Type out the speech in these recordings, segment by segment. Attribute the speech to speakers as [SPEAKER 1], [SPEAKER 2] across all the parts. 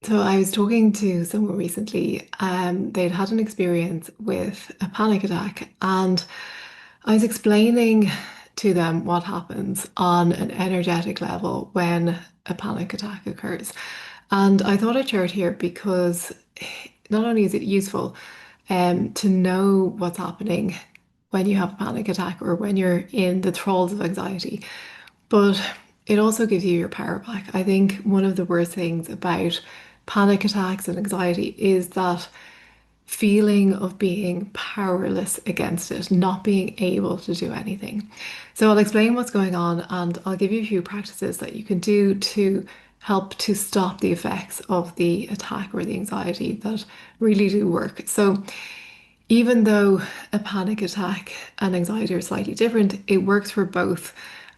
[SPEAKER 1] So I was talking to someone recently. They'd had an experience with a panic attack, and I was explaining to them what happens on an energetic level when a panic attack occurs. And I thought I'd share it here because not only is it useful to know what's happening when you have a panic attack or when you're in the throes of anxiety, but it also gives you your power back. I think one of the worst things about panic attacks and anxiety is that feeling of being powerless against it, not being able to do anything. So I'll explain what's going on and I'll give you a few practices that you can do to help to stop the effects of the attack or the anxiety that really do work. So even though a panic attack and anxiety are slightly different, it works for both.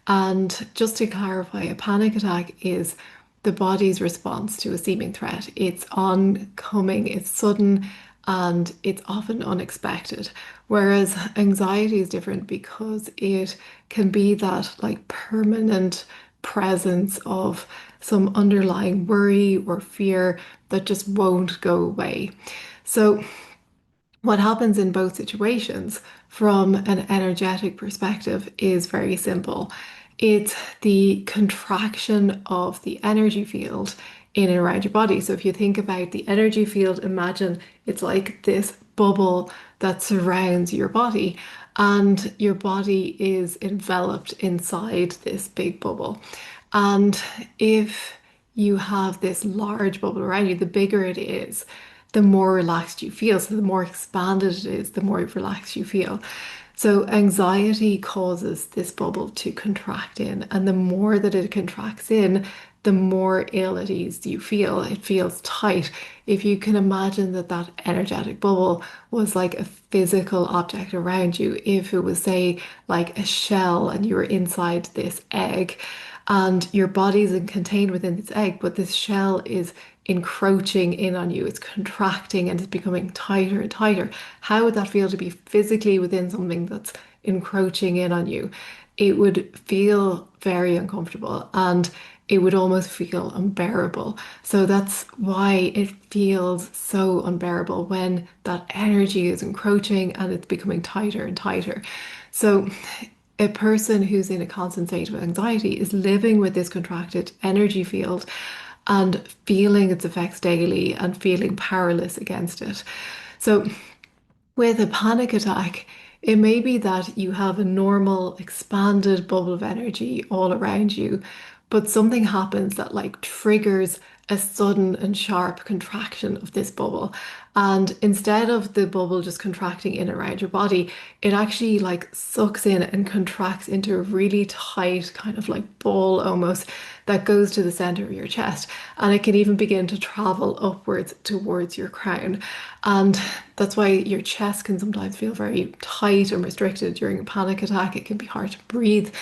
[SPEAKER 1] And just to clarify, a panic attack is the body's response to a seeming threat. It's oncoming, it's sudden, and it's often unexpected. Whereas anxiety is different because it can be that like permanent presence of some underlying worry or fear that just won't go away. So what happens in both situations from an energetic perspective is very simple. It's the contraction of the energy field in and around your body. So if you think about the energy field, imagine it's like this bubble that surrounds your body, and your body is enveloped inside this big bubble. And if you have this large bubble around you, the bigger it is, the more relaxed you feel. So the more expanded it is, the more relaxed you feel. So anxiety causes this bubble to contract in, and the more that it contracts in, the more ill at ease you feel. It feels tight. If you can imagine that that energetic bubble was like a physical object around you, if it was, say, like a shell and you were inside this egg, and your body is contained within this egg, but this shell is encroaching in on you. It's contracting and it's becoming tighter and tighter. How would that feel to be physically within something that's encroaching in on you? It would feel very uncomfortable and it would almost feel unbearable. So that's why it feels so unbearable when that energy is encroaching and it's becoming tighter and tighter. So a person who's in a constant state of anxiety is living with this contracted energy field and feeling its effects daily and feeling powerless against it. So, with a panic attack, it may be that you have a normal expanded bubble of energy all around you, but something happens that like triggers a sudden and sharp contraction of this bubble. And instead of the bubble just contracting in around your body, it actually like sucks in and contracts into a really tight kind of like ball almost that goes to the center of your chest. And it can even begin to travel upwards towards your crown. And that's why your chest can sometimes feel very tight and restricted during a panic attack. It can be hard to breathe.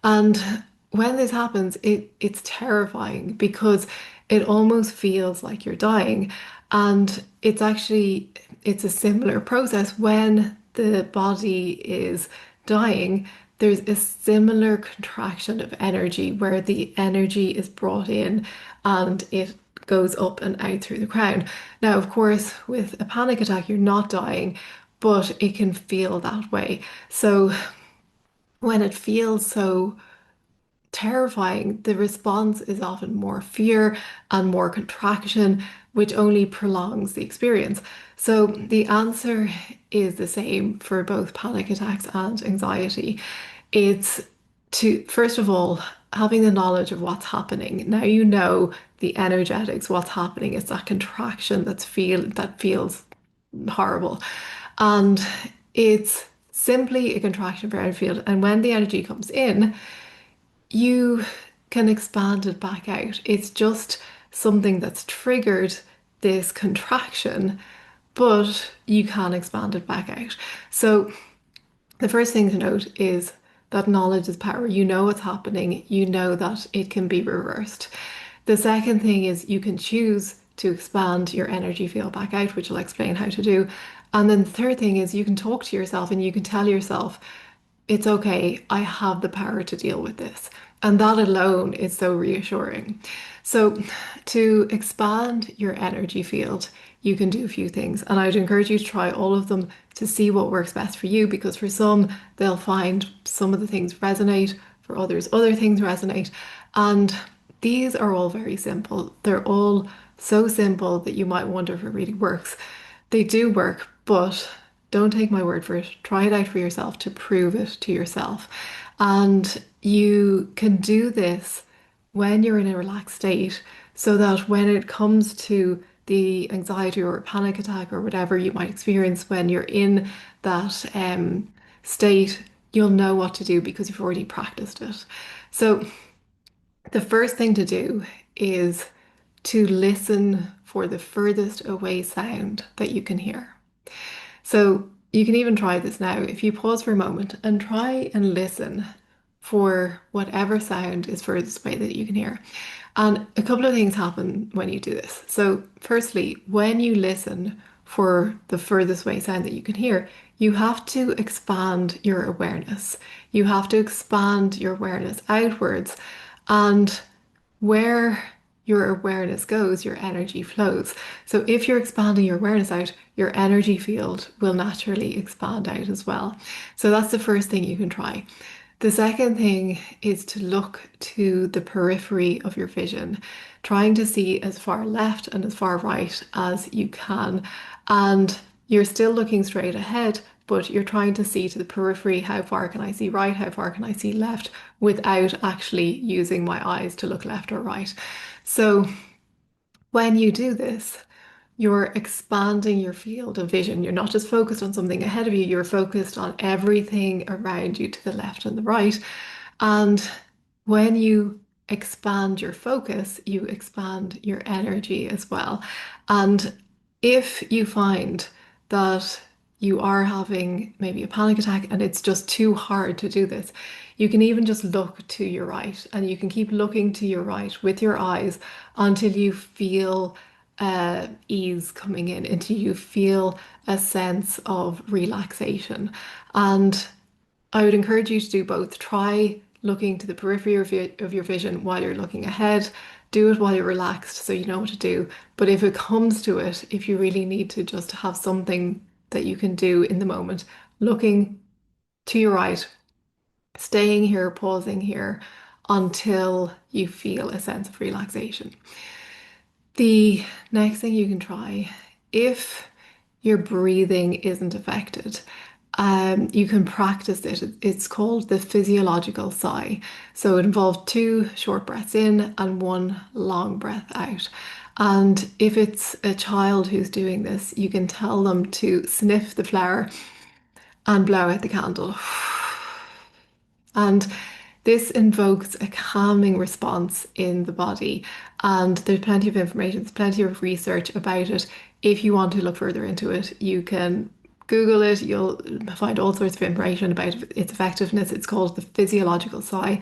[SPEAKER 1] And when this happens, it's terrifying because it almost feels like you're dying. And it's a similar process when the body is dying. There's a similar contraction of energy where the energy is brought in and it goes up and out through the crown. Now, of course, with a panic attack, you're not dying, but it can feel that way. So when it feels so terrifying, the response is often more fear and more contraction, which only prolongs the experience. So the answer is the same for both panic attacks and anxiety. It's to, first of all, having the knowledge of what's happening. Now you know the energetics, what's happening is that contraction that feels horrible. And it's simply a contraction of your energy field. And when the energy comes in, you can expand it back out. It's just something that's triggered this contraction, but you can expand it back out. So the first thing to note is that knowledge is power. You know what's happening, you know that it can be reversed. The second thing is you can choose to expand your energy field back out, which I'll explain how to do. And then the third thing is you can talk to yourself and you can tell yourself, it's okay, I have the power to deal with this. And that alone is so reassuring. So, to expand your energy field, you can do a few things. And I'd encourage you to try all of them to see what works best for you, because for some, they'll find some of the things resonate, for others, other things resonate. And these are all very simple. They're all so simple that you might wonder if it really works. They do work, but don't take my word for it. Try it out for yourself to prove it to yourself. And you can do this when you're in a relaxed state so that when it comes to the anxiety or panic attack or whatever you might experience when you're in that state, you'll know what to do because you've already practiced it. So, the first thing to do is to listen for the furthest away sound that you can hear. So you can even try this now. If you pause for a moment and try and listen for whatever sound is furthest away that you can hear. And a couple of things happen when you do this. So, firstly, when you listen for the furthest away sound that you can hear, you have to expand your awareness. You have to expand your awareness outwards. And where your awareness goes, your energy flows. So if you're expanding your awareness out, your energy field will naturally expand out as well. So that's the first thing you can try. The second thing is to look to the periphery of your vision, trying to see as far left and as far right as you can. And you're still looking straight ahead, but you're trying to see to the periphery, how far can I see right, how far can I see left, without actually using my eyes to look left or right. So when you do this, you're expanding your field of vision. You're not just focused on something ahead of you, you're focused on everything around you to the left and the right. And when you expand your focus, you expand your energy as well. And if you find that you are having maybe a panic attack and it's just too hard to do this, you can even just look to your right and you can keep looking to your right with your eyes until you feel ease coming in, until you feel a sense of relaxation. And I would encourage you to do both. Try looking to the periphery of your vision while you're looking ahead. Do it while you're relaxed so you know what to do. But if it comes to it, if you really need to just have something that you can do in the moment, looking to your right, staying here, pausing here until you feel a sense of relaxation. The next thing you can try, if your breathing isn't affected, you can practice it. It's called the physiological sigh. So it involves two short breaths in and one long breath out. And if it's a child who's doing this, you can tell them to sniff the flower and blow out the candle. And this invokes a calming response in the body. And there's plenty of information, there's plenty of research about it. If you want to look further into it, you can Google it. You'll find all sorts of information about its effectiveness. It's called the physiological sigh.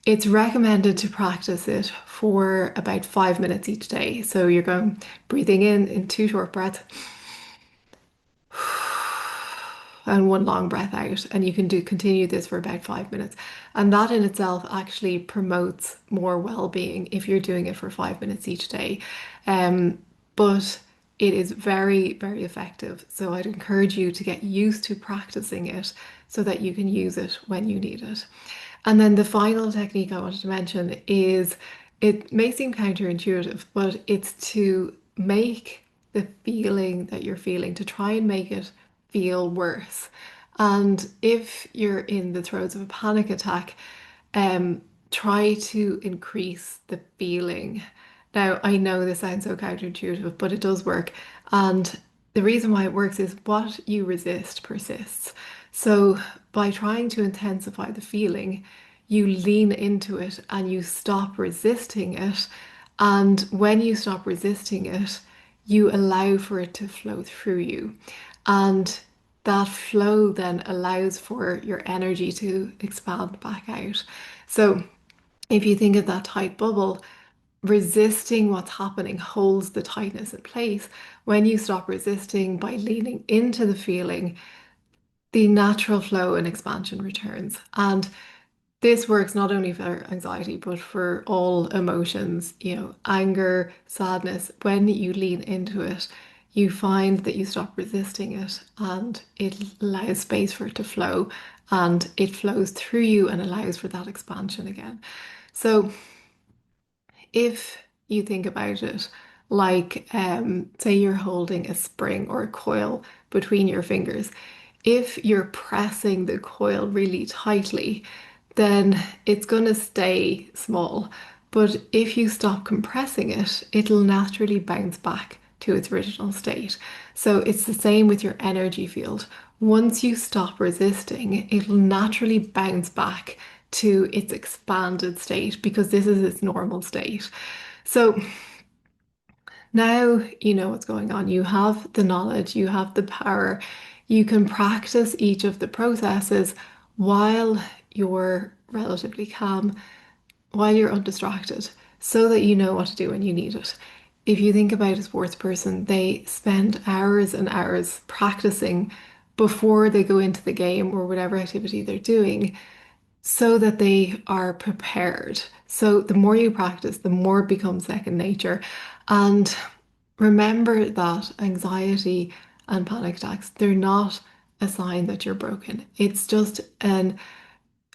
[SPEAKER 1] It's recommended to practice it for about 5 minutes each day. So you're going breathing in two short breaths and one long breath out, and you can do continue this for about 5 minutes, and that in itself actually promotes more well-being if you're doing it for 5 minutes each day. But it is very, very effective, so I'd encourage you to get used to practicing it so that you can use it when you need it. And then the final technique I wanted to mention is, it may seem counterintuitive, but it's to make the feeling that you're feeling, to try and make it feel worse. And if you're in the throes of a panic attack, um, try to increase the feeling. Now, I know this sounds so counterintuitive, but it does work. And the reason why it works is what you resist persists. So by trying to intensify the feeling, you lean into it and you stop resisting it. And when you stop resisting it, you allow for it to flow through you. And that flow then allows for your energy to expand back out. So if you think of that tight bubble, resisting what's happening holds the tightness in place. When you stop resisting by leaning into the feeling, the natural flow and expansion returns. And This works not only for anxiety, but for all emotions, anger, sadness. When you lean into it, you find that you stop resisting it and it allows space for it to flow and it flows through you and allows for that expansion again. So, if you think about it, like say you're holding a spring or a coil between your fingers, if you're pressing the coil really tightly, then it's going to stay small. But if you stop compressing it, it'll naturally bounce back to its original state. So it's the same with your energy field. Once you stop resisting, it'll naturally bounce back to its expanded state because this is its normal state. So now you know what's going on. You have the knowledge, you have the power. You can practice each of the processes while you're relatively calm, while you're undistracted, so that you know what to do when you need it. If you think about a sports person, they spend hours and hours practicing before they go into the game or whatever activity they're doing so that they are prepared. So the more you practice, the more it becomes second nature. And remember that anxiety and panic attacks, they're not a sign that you're broken. It's just an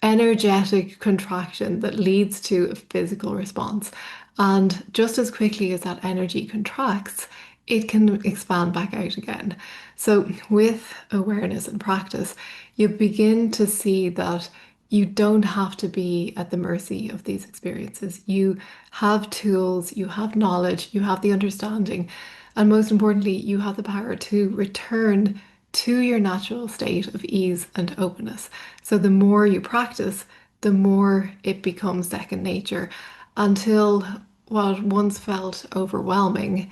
[SPEAKER 1] energetic contraction that leads to a physical response. And just as quickly as that energy contracts, it can expand back out again. So, with awareness and practice, you begin to see that you don't have to be at the mercy of these experiences. You have tools, you have knowledge, you have the understanding, and most importantly, you have the power to return to your natural state of ease and openness. So the more you practice, the more it becomes second nature until what once felt overwhelming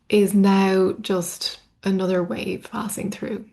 [SPEAKER 1] is now just another wave passing through.